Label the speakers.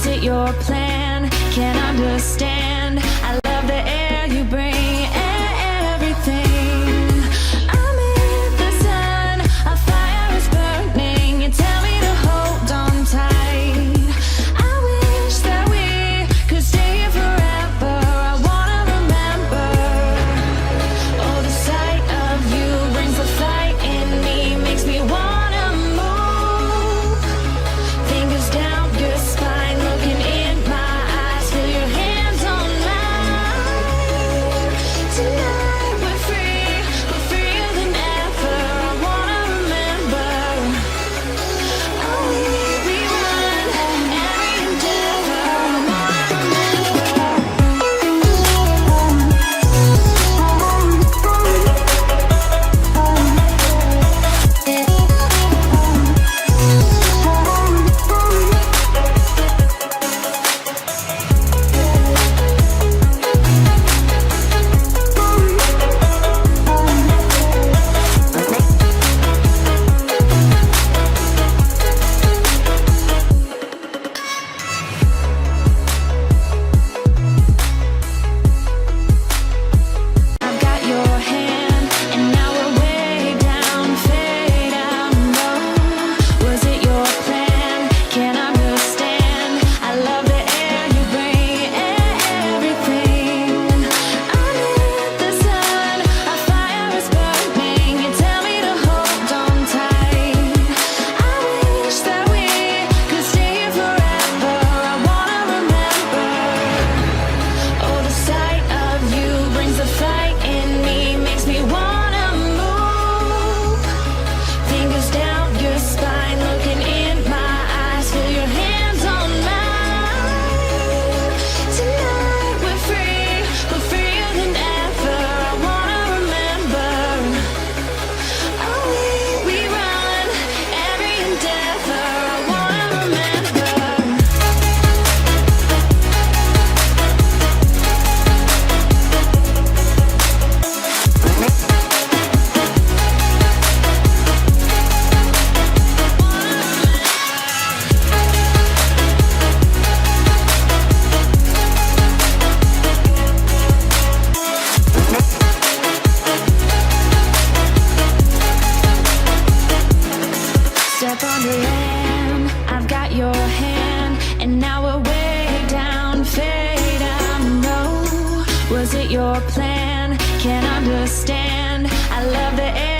Speaker 1: it your plan? Can't understand. I love the air you bring and everything. I'm in the sun, a fire is burning. You tell me to hold on tight. I wish that we could stay here forever. I wanna remember. Oh, the sight of you brings the fight in me, makes me wanna move. Fingers down your spine, looking in my eyes, feel your hands on mine. Tonight we're freer than ever. I wanna remember. Oh, we run every endeavor. I wanna I've got your hand, and now we're way down, fade out low. Was it your plan? Can't understand. I love the air you bring and everything. I'm in the sun, a fire is burning. You tell me to hold on tight. I wish that we could stay here forever. I wanna remember. Oh, the sight of you brings the fight in me, makes me wanna move. Fingers down your spine, looking in my eyes, feel your hands on mine. Tonight we're freer than ever. I wanna remember. Oh, we run every endeavor. I wanna remember. Step on the land, I've got your hand, and now we're way down, fade out low. Was it your plan? Can't understand. I love the air